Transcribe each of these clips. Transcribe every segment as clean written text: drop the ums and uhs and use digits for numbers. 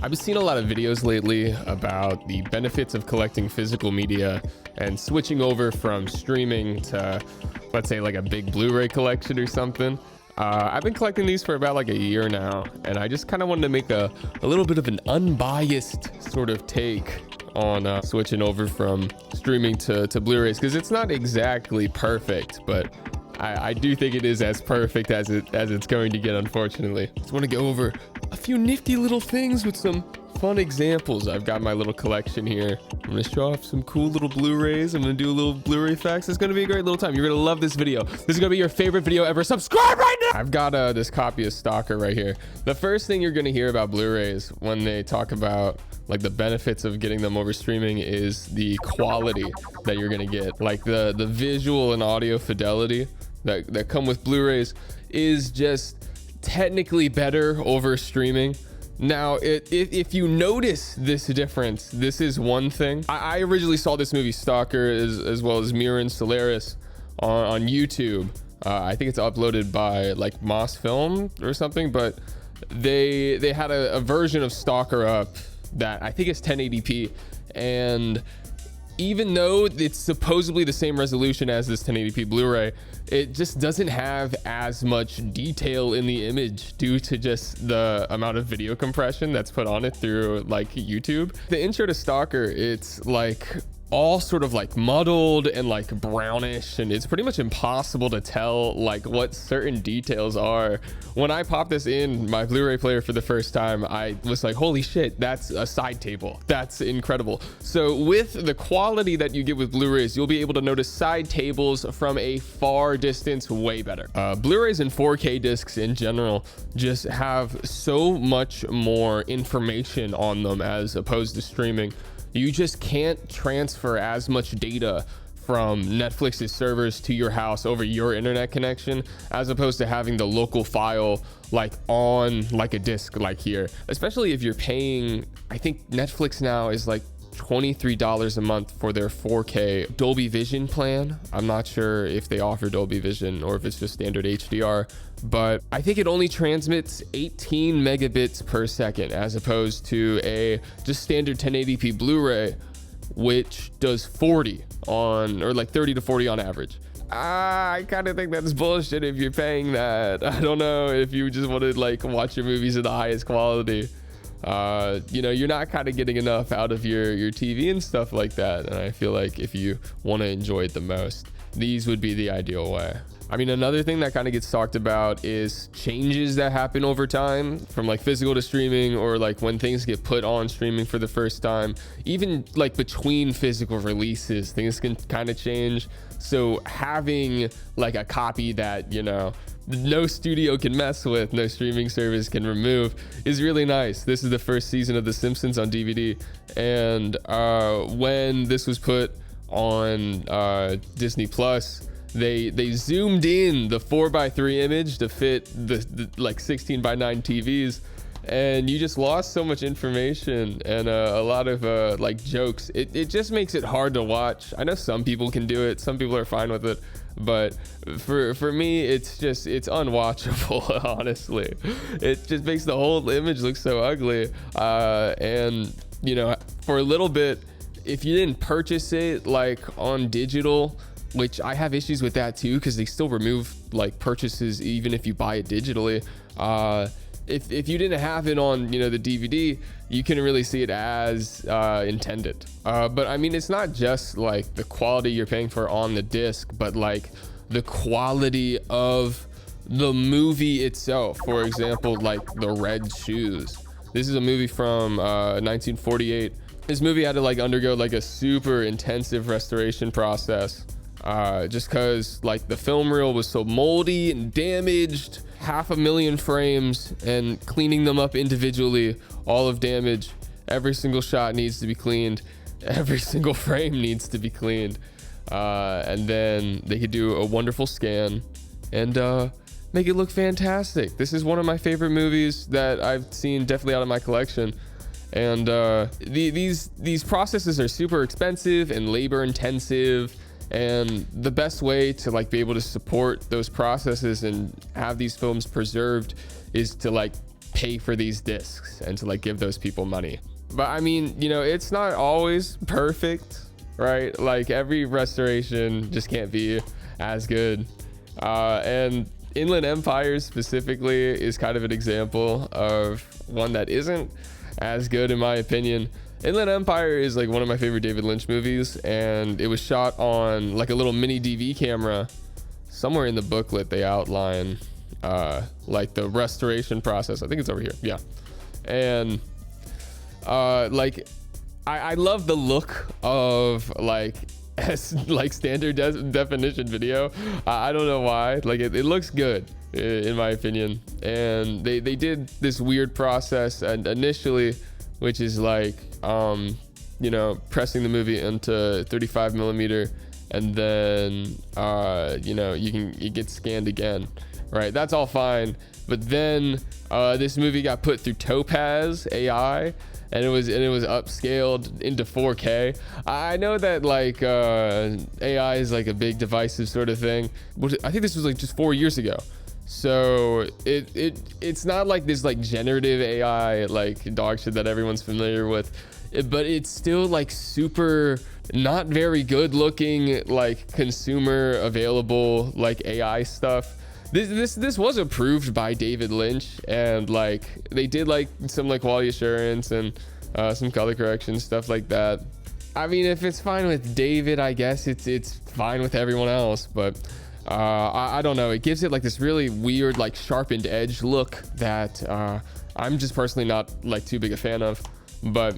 I've been seeing a lot of videos lately about the benefits of collecting physical media and switching over from streaming to, let's say, like a big Blu-ray collection or something. I've been collecting these for about like a year now, and I just kind of wanted to make a little bit of an unbiased sort of take on switching over from streaming to Blu-rays, because it's not exactly perfect, but I do think it is as perfect as it's going to get, unfortunately. Just want to go over a few nifty little things with some fun examples. I've got my little collection here. I'm going to show off some cool little Blu-rays. I'm going to do a little Blu-ray facts. It's going to be a great little time. You're going to love this video. This is going to be your favorite video ever. Subscribe right now! I've got this copy of Stalker right here. The first thing you're going to hear about Blu-rays when they talk about like the benefits of getting them over streaming is the quality that you're going to get. Like the visual and audio fidelity that come with Blu-rays is just technically better over streaming. Now, if you notice this difference, this is one thing. I originally saw this movie Stalker as well as Mirror and Solaris on YouTube. I think it's uploaded by like Moss Film or something, but they had a version of Stalker up that I think is 1080p, and even though it's supposedly the same resolution as this 1080p Blu-ray, it just doesn't have as much detail in the image due to just the amount of video compression that's put on it through like YouTube. The intro to Stalker, it's like all sort of like muddled and like brownish, and it's pretty much impossible to tell like what certain details are. When I popped this in my Blu-ray player for the first time, I was like, holy shit, that's a side table. That's incredible. So with the quality that you get with Blu-rays, you'll be able to notice side tables from a far distance way better. Blu-rays and 4K discs in general just have so much more information on them as opposed to streaming. You just can't transfer as much data from Netflix's servers to your house over your internet connection as opposed to having the local file like on like a disc like here, especially if you're paying, I think Netflix now is like $23 a month for their 4K Dolby Vision plan. I'm not sure if they offer Dolby Vision or if it's just standard HDR, but I think it only transmits 18 megabits per second as opposed to a just standard 1080p Blu-ray, which does 40 on, or like 30 to 40 on average. I kind of think that's bullshit if you're paying that. I don't know if you just want to like watch your movies in the highest quality. You know, you're not kind of getting enough out of your TV and stuff like that. And I feel like if you want to enjoy it the most, these would be the ideal way. I mean, another thing that kind of gets talked about is changes that happen over time from like physical to streaming, or like when things get put on streaming for the first time. Even like between physical releases, things can kind of change. So having like a copy that, you know, no studio can mess with, no streaming service can remove, is really nice. This is the first season of The Simpsons on DVD, and when this was put on Disney Plus, they zoomed in the 4:3 image to fit the like 16:9 TVs, and you just lost so much information and a lot of like jokes. It just makes it hard to watch. I know some people can do it, some people are fine with it, but for me, it's unwatchable. Honestly, it just makes the whole image look so ugly. And you know, for a little bit, if you didn't purchase it like on digital, which I have issues with that too, because they still remove like purchases even if you buy it digitally. If you didn't have it on, you know, the DVD, you couldn't really see it as intended. But I mean, it's not just like the quality you're paying for on the disc, but like the quality of the movie itself. For example, like The Red Shoes. This is a movie from 1948. This movie had to like undergo like a super intensive restoration process. Just because like the film reel was so moldy and damaged, 500,000 frames, and cleaning them up individually, all of damage. Every single shot needs to be cleaned, every single frame needs to be cleaned, and then they could do a wonderful scan and make it look fantastic. This is one of my favorite movies that I've seen, definitely out of my collection. And these processes are super expensive and labor intensive, and the best way to like be able to support those processes and have these films preserved is to like pay for these discs and to like give those people money. But I mean, you know, it's not always perfect, right? Like every restoration just can't be as good. And Inland Empire specifically is kind of an example of one that isn't as good in my opinion. Inland Empire is like one of my favorite David Lynch movies, and it was shot on like a little mini DV camera. Somewhere in the booklet they outline like the restoration process. I think it's over here. Yeah. And like I love the look of like standard definition video. I don't know why. Like it looks good in my opinion. And they did this weird process and initially, which is like you know, pressing the movie into 35 millimeter, and then you know, you get scanned again, right? That's all fine. But then this movie got put through Topaz AI, and it was upscaled into 4K. I know that like AI is like a big divisive sort of thing. I think this was like just 4 years ago. So it's not like this like generative AI like dog shit that everyone's familiar with, but it's still like super not very good looking like consumer available like AI stuff. This was approved by David Lynch, and like they did like some like quality assurance and some color correction stuff like that. I mean, if it's fine with David, I guess it's fine with everyone else, but I don't know. It gives it like this really weird like sharpened edge look that I'm just personally not like too big a fan of, but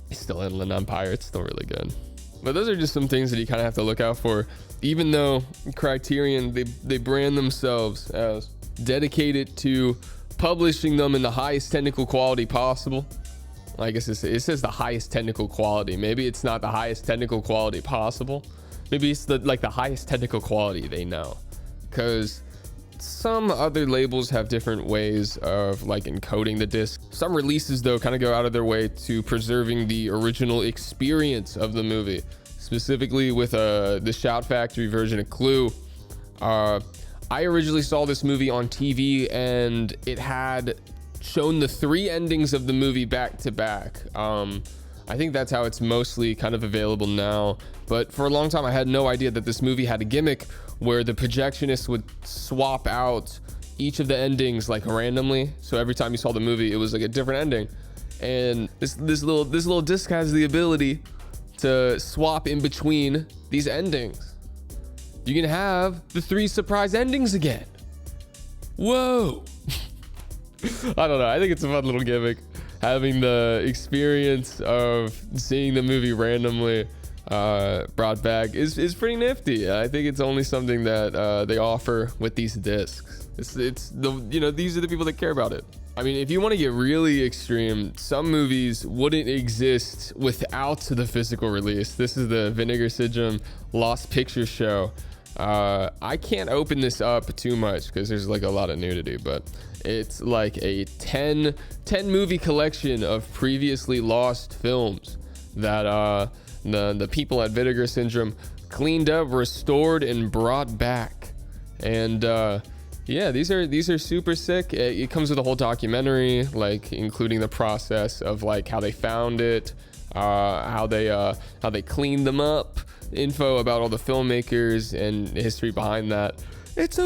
it's still Inland Empire. It's still really good. But those are just some things that you kind of have to look out for. Even though Criterion, they brand themselves as dedicated to publishing them in the highest technical quality possible. I guess it says the highest technical quality. Maybe it's not the highest technical quality possible. Maybe it's the highest technical quality they know. Because some other labels have different ways of like encoding the disc. Some releases though kind of go out of their way to preserving the original experience of the movie. Specifically with the Shout Factory version of Clue. I originally saw this movie on TV, and it had shown the 3 endings of the movie back to back. I think that's how it's mostly kind of available now. But for a long time, I had no idea that this movie had a gimmick where the projectionist would swap out each of the endings like randomly. So every time you saw the movie, it was like a different ending. And this little disc has the ability to swap in between these endings. You can have the 3 surprise endings again. Whoa. I don't know. I think it's a fun little gimmick. Having the experience of seeing the movie randomly brought back is pretty nifty. I think it's only something that they offer with these discs. It's the, you know, these are the people that care about it. I mean, if you want to get really extreme, some movies wouldn't exist without the physical release. This is the Vinegar Syndrome Lost Picture Show. I can't open this up too much because there's like a lot of nudity, but it's like a 10 movie collection of previously lost films that the people at Vinegar Syndrome cleaned up, restored, and brought back. And yeah, these are super sick. It comes with a whole documentary, like including the process of like how they found it, how they cleaned them up, info about all the filmmakers and history behind that. It's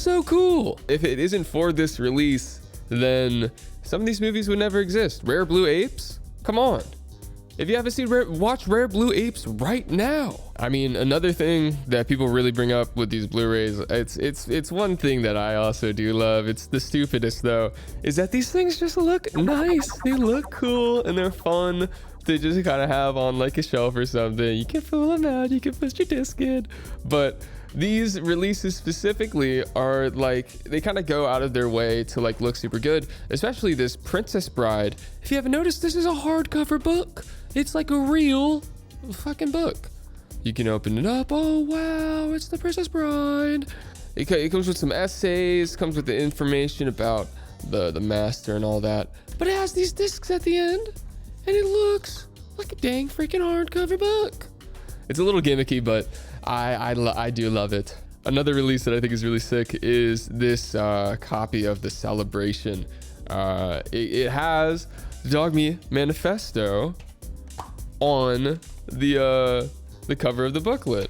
so cool. If it isn't for this release, then some of these movies would never exist. Rare Blue Apes? Come on. If you haven't seen watch Rare Blue Apes right now. I mean, another thing that people really bring up with these Blu-rays, it's one thing that I also do love. It's the stupidest though, is that these things just look nice. They look cool and they're fun to just kind of have on like a shelf or something. You can pull them out, you can put your disc in. But these releases specifically are like, they kind of go out of their way to like look super good, especially this Princess Bride. If you haven't noticed, this is a hardcover book. It's like a real fucking book. You can open it up. Oh, wow, it's the Princess Bride. It comes with some essays, comes with the information about the master and all that. But it has these discs at the end, and it looks like a dang freaking hardcover book. It's a little gimmicky, but I do love it. Another release that I think is really sick is this copy of The Celebration It has the Dog Me Manifesto on the cover of the booklet.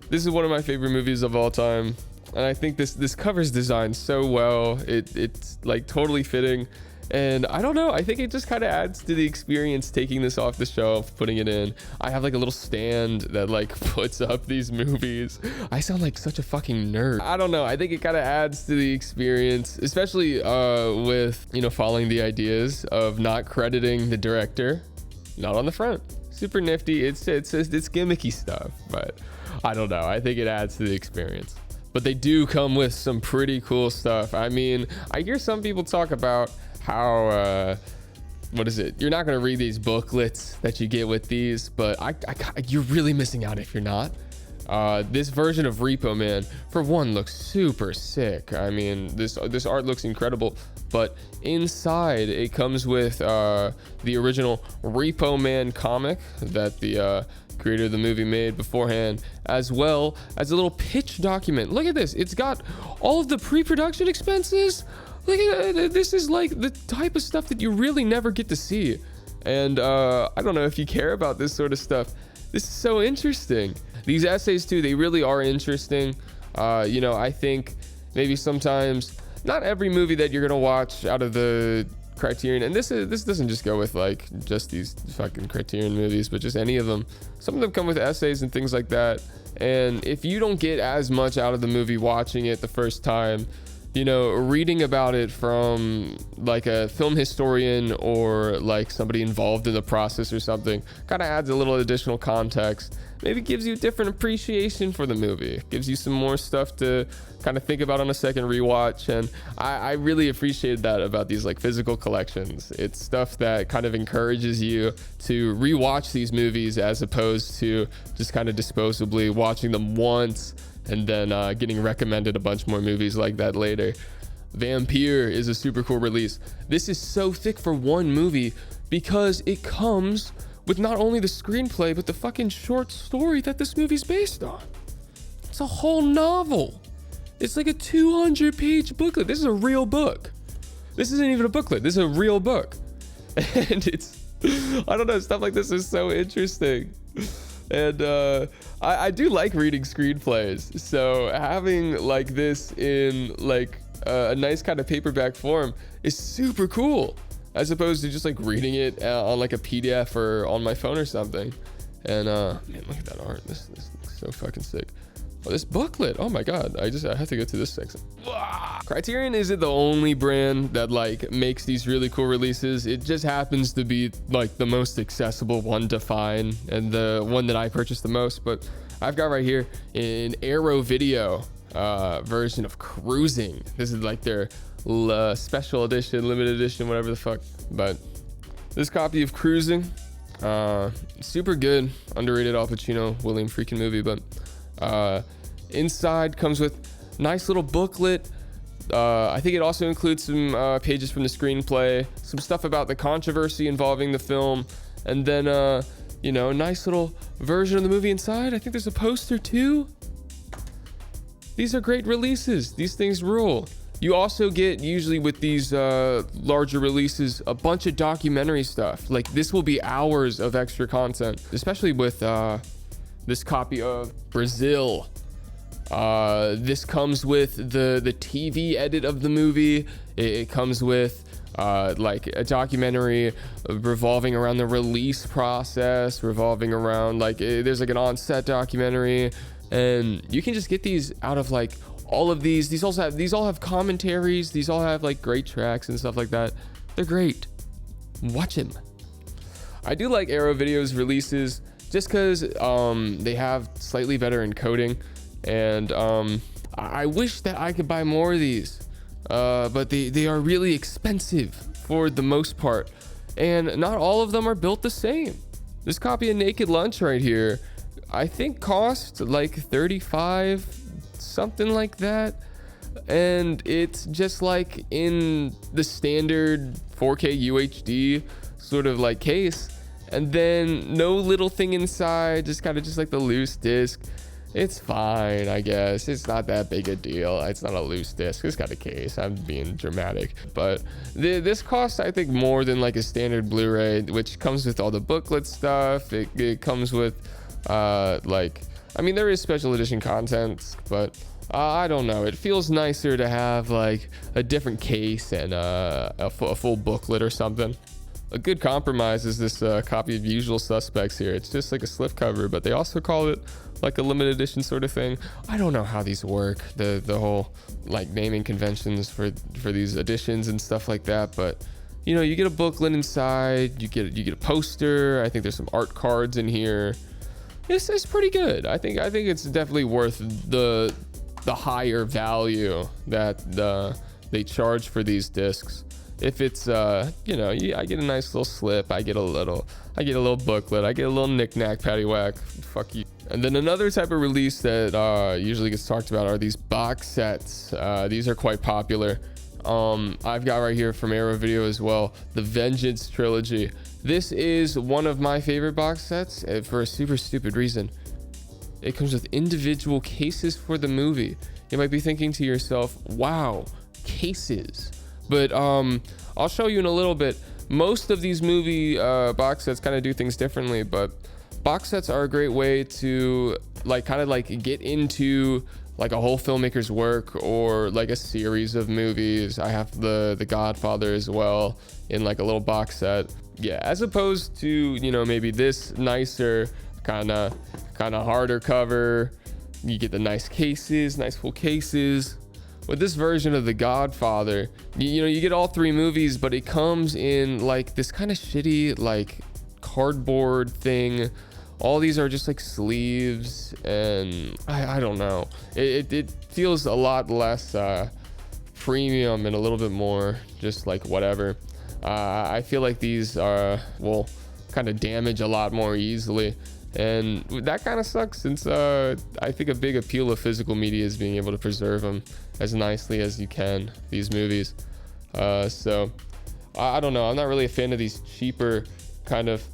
This is one of my favorite movies of all time, and I think this cover's designed so well. It's like totally fitting, and I don't know, I think it just kind of adds to the experience taking this off the shelf, putting it in. I have like a little stand that like puts up these movies. I sound like such a fucking nerd. I don't know, I think it kind of adds to the experience, especially with, you know, following the ideas of not crediting the director, not on the front. Super nifty. It's gimmicky stuff, but I don't know, I think it adds to the experience. But they do come with some pretty cool stuff. I mean, I hear some people talk about how what is it, you're not going to read these booklets that you get with these, but you're really missing out if you're not. This version of Repo Man, for one, looks super sick. I mean, this art looks incredible, but inside it comes with the original Repo Man comic that the creator of the movie made beforehand, as well as a little pitch document. Look at this, it's got all of the pre-production expenses. Look at it. This is like the type of stuff that you really never get to see. And I don't know if you care about this sort of stuff. This is so interesting. These essays too, they really are interesting. You know, I think maybe sometimes not every movie that you're gonna watch out of the Criterion, and this doesn't just go with like just these fucking Criterion movies, but just any of them. Some of them come with essays and things like that. And if you don't get as much out of the movie watching it the first time, you know, reading about it from like a film historian or like somebody involved in the process or something kind of adds a little additional context. Maybe gives you a different appreciation for the movie, gives you some more stuff to kind of think about on a second rewatch. And I really appreciated that about these like physical collections. It's stuff that kind of encourages you to rewatch these movies as opposed to just kind of disposably watching them once and then getting recommended a bunch more movies like that later. Vampire is a super cool release. This is so thick for one movie because it comes with not only the screenplay, but the fucking short story that this movie's based on. It's a whole novel. It's like a 200-page booklet. This is a real book. This isn't even a booklet. This is a real book. And it's, I don't know, stuff like this is so interesting. And I do like reading screenplays, so having like this in like a nice kind of paperback form is super cool, as opposed to just like reading it on like a PDF or on my phone or something. And man, look at that art. This looks so fucking sick. Oh, this booklet, oh my god, I have to go to this section. Criterion isn't the only brand that like makes these really cool releases. It just happens to be like the most accessible one to find and the one that I purchased the most. But I've got right here an Arrow Video version of Cruising. This is like their special edition, limited edition, whatever the fuck. But this copy of Cruising, super good, underrated Al Pacino, William freaking movie. But inside comes with nice little booklet. I think it also includes some pages from the screenplay, some stuff about the controversy involving the film, and then you know, a nice little version of the movie inside. I think there's a poster too. These are great releases. These things rule. You also get, usually with these larger releases, a bunch of documentary stuff. Like this will be hours of extra content, especially with this copy of Brazil. This comes with the TV edit of the movie. It comes with like a documentary revolving around the release process, revolving around like there's like an on-set documentary, and you can just get these out of like all of these. These all have commentaries. These all have like great tracks and stuff like that. They're great. Watch them. I do like Arrow Video's releases just because they have slightly better encoding, and I wish that I could buy more of these, but they are really expensive for the most part, and not all of them are built the same. This copy of Naked Lunch right here, I think cost like 35, something like that, and it's just like in the standard 4K UHD sort of like case, and then no little thing inside, just kind of just like the loose disc. It's fine, I guess. It's not that big a deal. It's not a loose disc. It's got a case. I'm being dramatic. But this costs, I think, more than like a standard Blu-ray, which comes with all the booklet stuff. It comes with, like, I mean, there is special edition content, but I don't know. It feels nicer to have like a different case and a full booklet or something. A good compromise is this copy of Usual Suspects here. It's just like a slipcover, but they also call it like a limited edition sort of thing. I don't know how these work, the whole like naming conventions for these editions and stuff like that. But you know, you get a booklet inside, you get a poster. I think there's some art cards in here. It's pretty good. I think it's definitely worth the higher value that they charge for these discs. If it's you know, I get a nice little slip, I get a little booklet, I get a little knick-knack paddywhack, fuck you. And then another type of release that usually gets talked about are these box sets. These are quite popular. I've got right here from Arrow Video as well, the Vengeance trilogy. This is one of my favorite box sets for a super stupid reason. It comes with individual cases for the movie. You might be thinking to yourself, wow, cases. But I'll show you in a little bit. Most of these movie box sets kind of do things differently, but box sets are a great way to like kind of like get into like a whole filmmaker's work or like a series of movies. I have the Godfather as well in like a little box set. Yeah, as opposed to, you know, maybe this nicer kind of harder cover. You get the nice cases, nice full cases. With this version of The Godfather, you know, you get all three movies, but it comes in like this kind of shitty like cardboard thing. All these are just like sleeves, and I don't know. It feels a lot less premium and a little bit more just like whatever. I feel like these will kind of damage a lot more easily. And that kind of sucks, since I think a big appeal of physical media is being able to preserve them as nicely as you can, these movies. So I don't know. I'm not really a fan of these cheaper kind of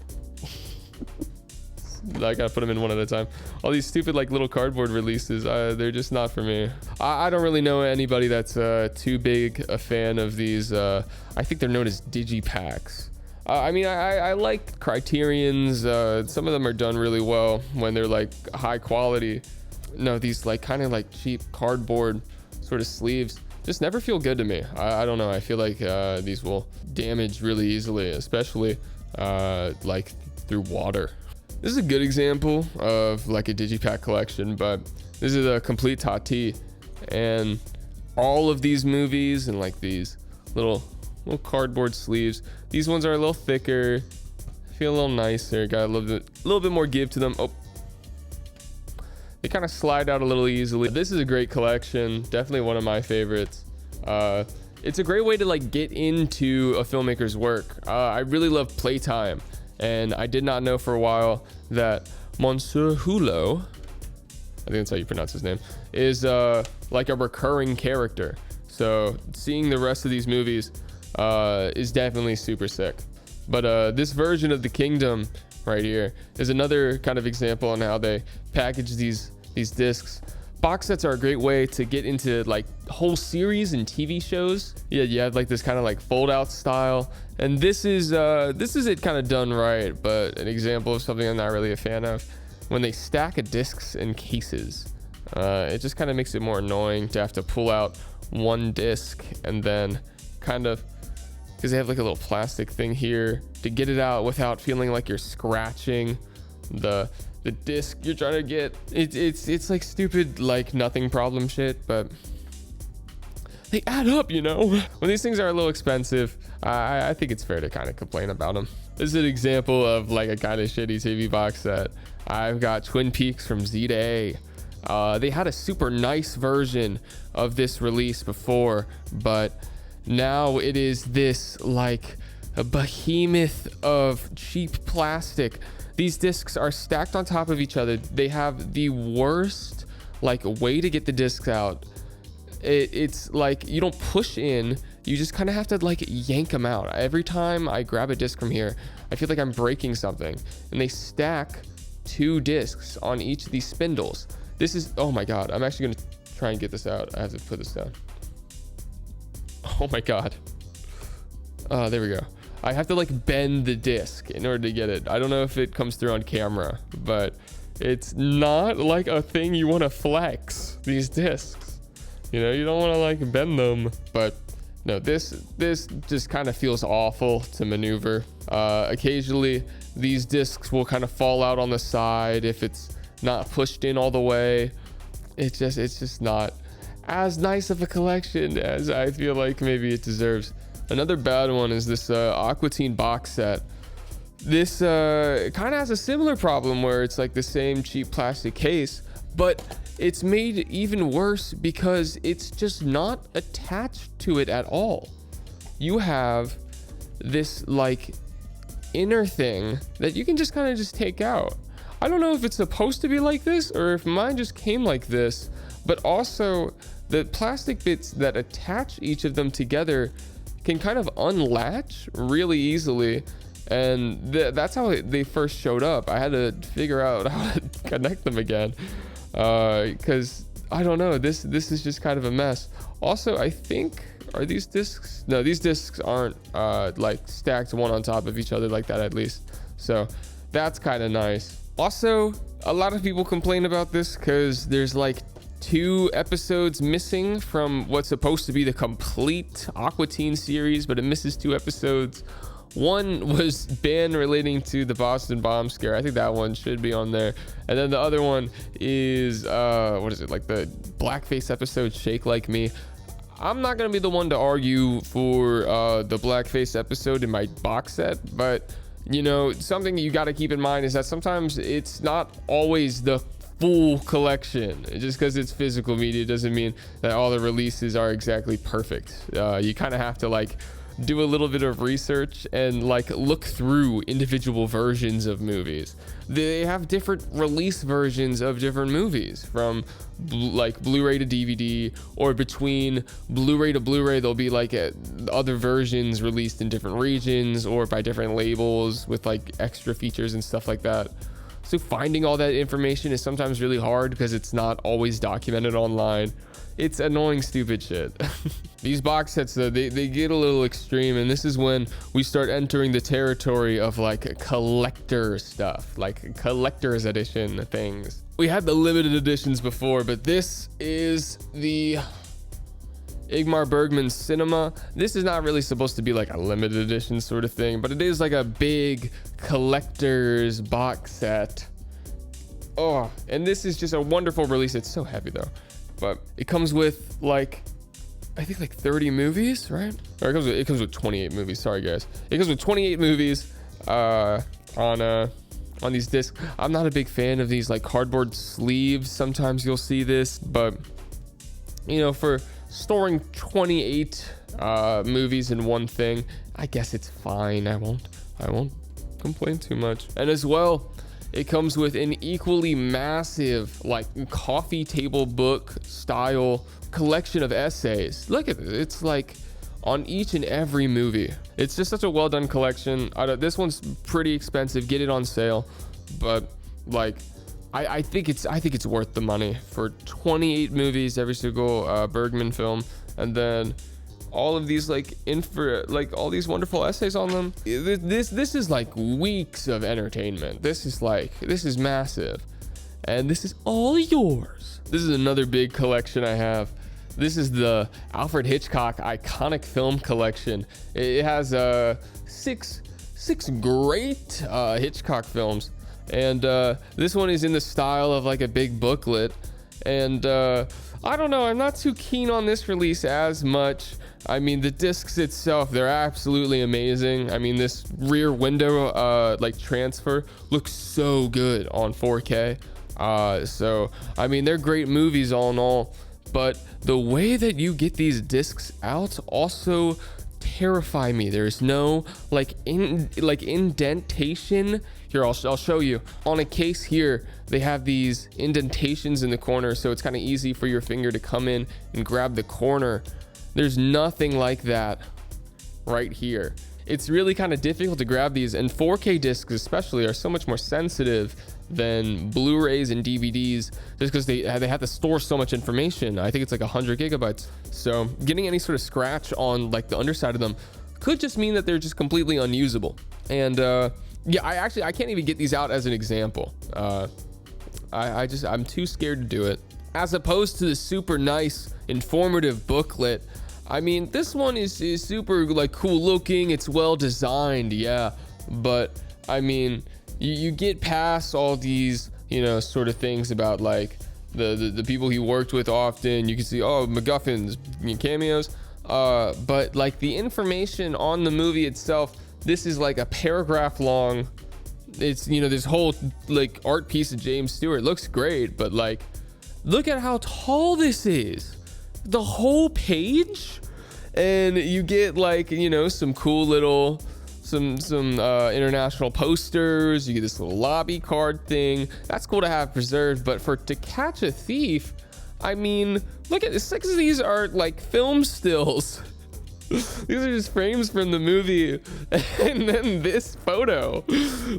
I gotta put them in one at a time. All these stupid like little cardboard releases, they're just not for me. I don't really know anybody that's too big a fan of these. I think they're known as digipacks. I mean, I like Criterion's. Some of them are done really well when they're like high quality. No, these like kind of like cheap cardboard sort of sleeves just never feel good to me. I don't know. I feel like these will damage really easily, especially like through water. This is a good example of like a digipack collection, but this is a complete Tati, and all of these movies and like these little cardboard sleeves. These ones are a little thicker, feel a little nicer, got a little bit more give to them. Oh, they kind of slide out a little easily. This is a great collection, definitely one of my favorites. It's a great way to like get into a filmmaker's work. I really love Playtime, and I did not know for a while that Monsieur Hulot, I think that's how you pronounce his name, is like a recurring character. So seeing the rest of these movies is definitely super sick. But this version of The Kingdom right here is another kind of example on how they package these discs. Box sets are a great way to get into like whole series and TV shows. Yeah, you have like this kind of like fold out style, and this is it kind of done right. But an example of something I'm not really a fan of, when they stack discs in cases, it just kind of makes it more annoying to have to pull out one disc and then kind of, because they have like a little plastic thing here to get it out without feeling like you're scratching the disc you're trying to get. It's like stupid like nothing problem shit, but they add up, you know. When these things are a little expensive, I think it's fair to kind of complain about them. This is an example of like a kind of shitty TV box set. I've got Twin Peaks from Z to A. They had a super nice version of this release before, but now it is this like a behemoth of cheap plastic. These discs are stacked on top of each other. They have the worst like way to get the discs out. It's like you don't push in, you just kind of have to like yank them out. Every time I grab a disc from here, I feel like I'm breaking something. And they stack 2 discs on each of these spindles. This is, oh my God. I'm actually gonna try and get this out. I have to put this down. Oh my God. There we go. I have to like bend the disc in order to get it. I don't know if it comes through on camera, but it's not like a thing you want to flex, these discs. You know, you don't want to like bend them, but no, this just kind of feels awful to maneuver. Occasionally these discs will kind of fall out on the side if it's not pushed in all the way. It's just not as nice of a collection as I feel like maybe it deserves. Another bad one is this Aqua Teen box set. This kind of has a similar problem where it's like the same cheap plastic case, but it's made even worse because it's just not attached to it at all. You have this like inner thing that you can just kind of just take out. I don't know if it's supposed to be like this or if mine just came like this, but also the plastic bits that attach each of them together can kind of unlatch really easily. And that's how they first showed up. I had to figure out how to connect them again, because I don't know, this is just kind of a mess. Also, I think, are these discs? No, these discs aren't like stacked one on top of each other like that, at least. So that's kind of nice. Also, a lot of people complain about this because there's like 2 episodes missing from what's supposed to be the complete Aqua Teen series, but it misses 2 episodes. One was banned relating to the Boston bomb scare. I think that one should be on there. And then the other one is what is it, like the blackface episode, Shake Like Me. I'm not gonna be the one to argue for the blackface episode in my box set, but you know, something you got to keep in mind is that sometimes it's not always the full collection. Just because it's physical media doesn't mean that all the releases are exactly perfect. You kind of have to like do a little bit of research and like look through individual versions of movies. They have different release versions of different movies, from like Blu-ray to DVD, or between Blu-ray to Blu-ray there'll be like other versions released in different regions or by different labels with like extra features and stuff like that. So finding all that information is sometimes really hard because it's not always documented online. It's annoying, stupid shit. These box sets though, they get a little extreme, and this is when we start entering the territory of like collector stuff, like collector's edition things. We had the limited editions before, but this is the Ingmar Bergman Cinema. This is not really supposed to be like a limited edition sort of thing, but it is like a big collector's box set. Oh, and this is just a wonderful release. It's so heavy though, but it comes with like, I think like 30 movies, right? Or it comes with 28 movies. Sorry guys, it comes with 28 movies on these discs. I'm not a big fan of these like cardboard sleeves. Sometimes you'll see this, but you know, for storing 28 movies in one thing, I guess it's fine. I won't complain too much. And as well, it comes with an equally massive like coffee table book style collection of essays. Look at this, it's like on each and every movie. It's just such a well done collection. This one's pretty expensive, get it on sale, but like I think it's worth the money for 28 movies, every single Bergman film, and then all of these like all these wonderful essays on them. This is like weeks of entertainment. This is massive, and this is all yours. This is another big collection I have. This is the Alfred Hitchcock iconic film collection. It has six great Hitchcock films. And this one is in the style of like a big booklet, and I don't know, I'm not too keen on this release as much. I mean, the discs itself, they're absolutely amazing. I mean, this rear window like transfer looks so good on 4K. So I mean, they're great movies all in all, but the way that you get these discs out also terrify me. There's no like indentation. Here, I'll show you. On a case here, they have these indentations in the corner, so it's kind of easy for your finger to come in and grab the corner. There's nothing like that right here. it's really kind of difficult to grab these, and 4K discs especially are so much more sensitive than Blu-rays and DVDs, just because they have to store so much information. I think it's like 100 gigabytes. So getting any sort of scratch on like the underside of them could just mean that they're just completely unusable. And yeah, I can't even get these out as an example. I'm too scared to do it. As opposed to the super nice informative booklet, I mean, this one is super like cool looking. It's well designed, yeah, but I mean, you get past all these, you know, sort of things about like the people he worked with often. You can see, oh, MacGuffins, cameos, but like the information on the movie itself, this is like a paragraph long. It's, you know, this whole like art piece of James Stewart looks great, but like, look at how tall this is. The whole page. And you get like, you know, some cool little some international posters. You get this little lobby card thing. That's cool to have preserved. But for To Catch a Thief, I mean, look at this. 6 of these are like film stills. These are just frames from the movie, and then this photo.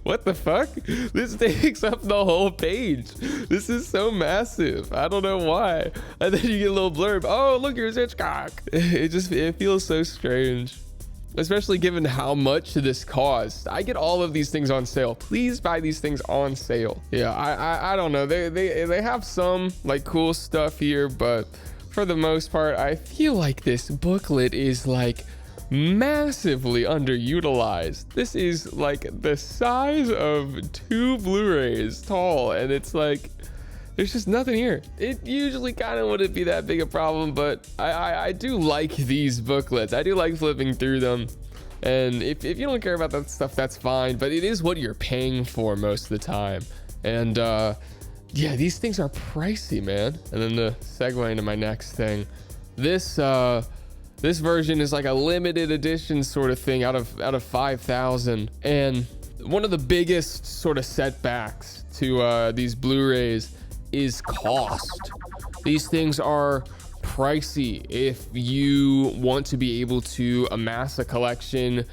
What the fuck? This takes up the whole page. This is so massive. I don't know why. And then you get a little blurb. Oh, look, here's Hitchcock. It feels so strange, especially given how much this cost. I get all of these things on sale. Please buy these things on sale. Yeah, I don't know. They have some like cool stuff here, but for the most part, I feel like this booklet is like massively underutilized. This is like the size of 2 Blu-rays tall, and it's like there's just nothing here. It usually kind of wouldn't be that big a problem, but I do like these booklets. I do like flipping through them, and if you don't care about that stuff, that's fine, but it is what you're paying for most of the time. And yeah, these things are pricey, man. And then to segue into my next thing, this version is like a limited edition sort of thing out of 5,000. And one of the biggest sort of setbacks to these Blu-rays is cost. These things are pricey if you want to be able to amass a collection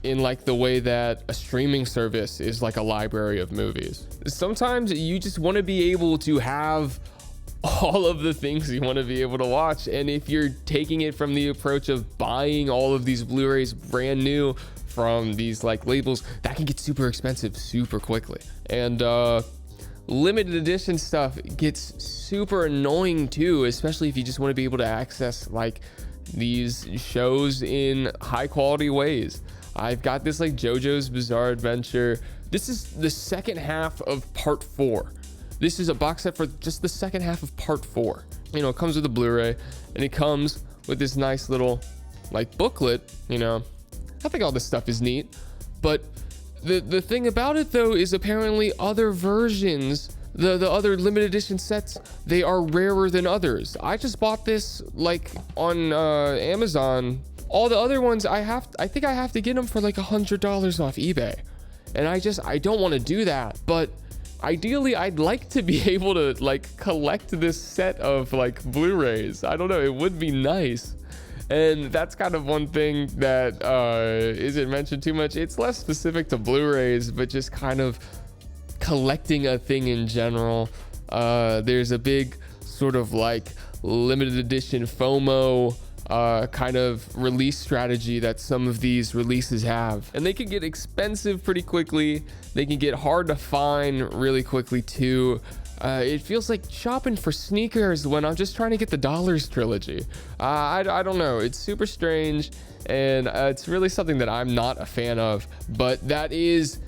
in like the way that a streaming service is like a library of movies. Sometimes you just want to be able to have all of the things you want to be able to watch, and if you're taking it from the approach of buying all of these Blu-rays brand new from these like labels, that can get super expensive super quickly. And limited edition stuff gets super annoying too, especially if you just want to be able to access like these shows in high quality ways. I've got this like JoJo's Bizarre Adventure. This is the second half of part 4. This is a box set for just the second half of part 4. You know, it comes with a Blu-ray, and it comes with this nice little like booklet. You know, I think all this stuff is neat, but the thing about it though is apparently other versions, the other limited edition sets, they are rarer than others. I just bought this like on Amazon. All the other ones I think I have to get them for like $100 off eBay, and I don't want to do that. But ideally I'd like to be able to like collect this set of like Blu-rays. I don't know, it would be nice. And that's kind of one thing that isn't mentioned too much. It's less specific to Blu-rays, but just kind of collecting a thing in general. There's a big sort of like limited edition FOMO kind of release strategy that some of these releases have, and they can get expensive pretty quickly. They can get hard to find really quickly too. It feels like shopping for sneakers when I'm just trying to get the Dollars trilogy. I don't know, it's super strange, and it's really something that I'm not a fan of. But that is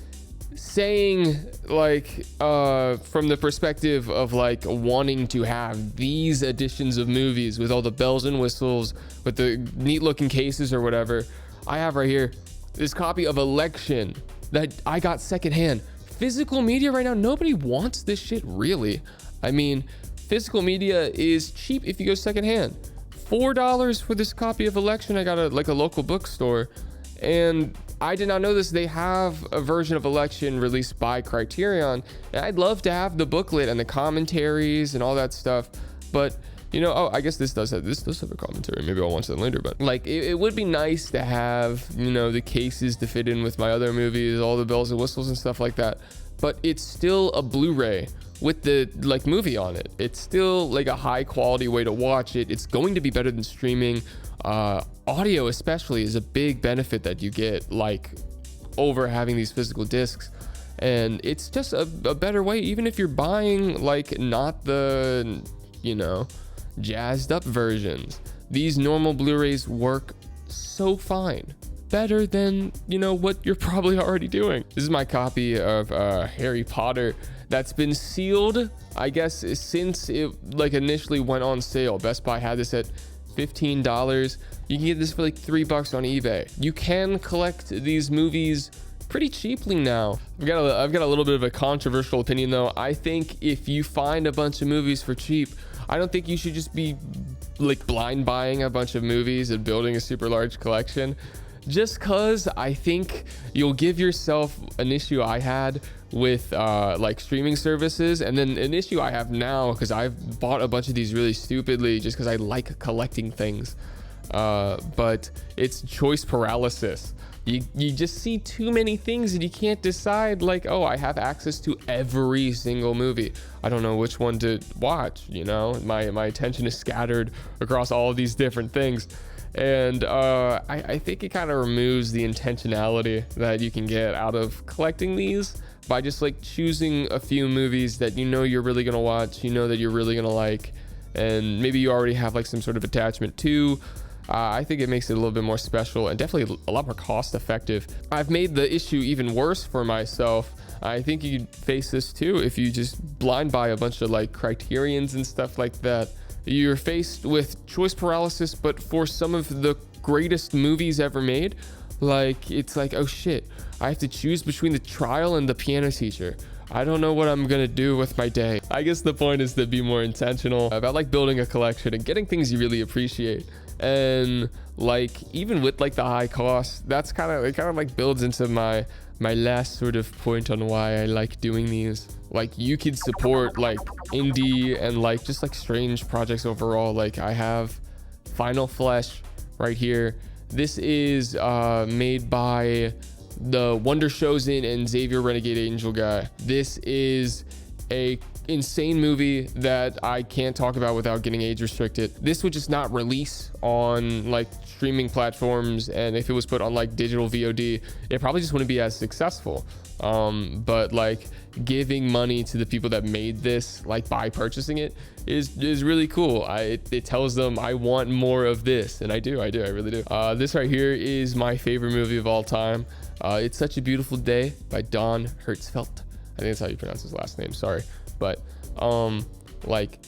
saying like from the perspective of like wanting to have these editions of movies with all the bells and whistles, with the neat looking cases or whatever. I have right here this copy of Election that I got secondhand. Physical media right now, nobody wants this shit really. I mean, physical media is cheap if you go secondhand. $4 for this copy of Election. I got a local bookstore, and I did not know this. They have a version of Election released by Criterion, and I'd love to have the booklet and the commentaries and all that stuff, but you know, oh, I guess this does have a commentary. Maybe I'll watch that later. But like, it would be nice to have, you know, the cases to fit in with my other movies, all the bells and whistles and stuff like that. But it's still a Blu-ray with the like movie on it. It's still like a high quality way to watch it. It's going to be better than streaming. Audio especially is a big benefit that you get, like, over having these physical discs. And it's just a better way, even if you're buying like not the, you know, jazzed up versions. These normal Blu-rays work so fine, better than, you know, what you're probably already doing. This is my copy of Harry Potter that's been sealed, I guess, since it like initially went on sale. Best Buy had this at $15. You can get this for like $3 on eBay. You can collect these movies pretty cheaply now. I've got a little bit of a controversial opinion though. I think if you find a bunch of movies for cheap, I don't think you should just be like blind buying a bunch of movies and building a super large collection. Just cause I think you'll give yourself an issue I had with like streaming services, and then an issue I have now because I've bought a bunch of these really stupidly just because I like collecting things. But it's choice paralysis. You just see too many things and you can't decide, like, oh, I have access to every single movie. I don't know which one to watch, you know? My attention is scattered across all of these different things. And I think it kind of removes the intentionality that you can get out of collecting these by just like choosing a few movies that you know you're really gonna watch, you know that you're really gonna like, and maybe you already have like some sort of attachment to. I think it makes it a little bit more special and definitely a lot more cost effective. I've made the issue even worse for myself. I think you could face this too if you just blind buy a bunch of like criterions and stuff like that. You're faced with choice paralysis, but for some of the greatest movies ever made, like, it's like, oh shit, I have to choose between The Trial and The Piano Teacher. I don't know what I'm gonna do with my day. I guess the point is to be more intentional about like building a collection and getting things you really appreciate. And like, even with like the high cost, that's kind of like builds into my last sort of point on why I like doing these. Like, you could support like indie and like just like strange projects overall. Like, I have Final Flesh right here. This is made by the Wonder Chosen and Xavier Renegade Angel guy. This is a insane movie that I can't talk about without getting age restricted. This would just not release on like streaming platforms, and if it was put on like digital VOD, it probably just wouldn't be as successful. But like giving money to the people that made this, like by purchasing it, is really cool. It tells them I want more of this, and I really do. This right here is my favorite movie of all time. It's Such a Beautiful Day by Don Hertzfeldt. I think that's how you pronounce his last name, sorry. But like,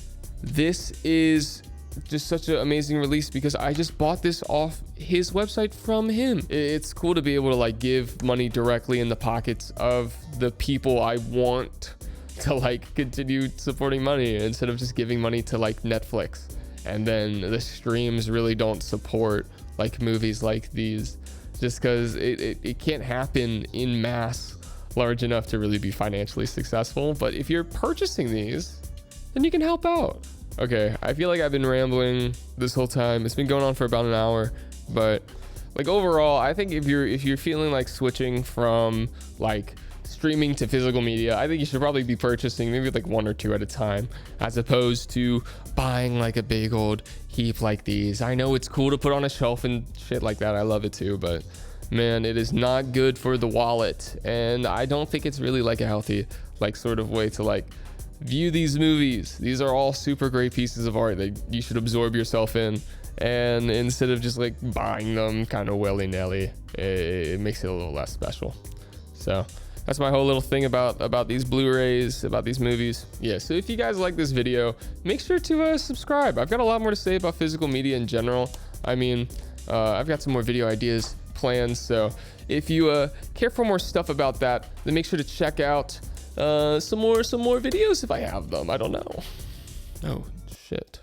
this is just such an amazing release because I just bought this off his website from him. It's cool to be able to like give money directly in the pockets of the people I want to like continue supporting money, instead of just giving money to like Netflix, and then the streams really don't support like movies like these, just because it can't happen in mass large enough to really be financially successful. But if you're purchasing these, then you can help out. Okay, I feel like I've been rambling this whole time. It's been going on for about an hour, but like overall, I think if you're feeling like switching from like streaming to physical media, I think you should probably be purchasing maybe like one or two at a time, as opposed to buying like a big old heap like these. I know it's cool to put on a shelf and shit like that. I love it too, but man, it is not good for the wallet, and I don't think it's really like a healthy like sort of way to like view these movies. These are all super great pieces of art that you should absorb yourself in, and instead of just like buying them kind of willy-nilly, it makes it a little less special. So that's my whole little thing about these Blu-rays, about these movies. Yeah, so if you guys like this video, make sure to subscribe. I've got a lot more to say about physical media in general. I mean, I've got some more video ideas plans, so if you care for more stuff about that, then make sure to check out some more videos if I have them. I don't know. Oh shit.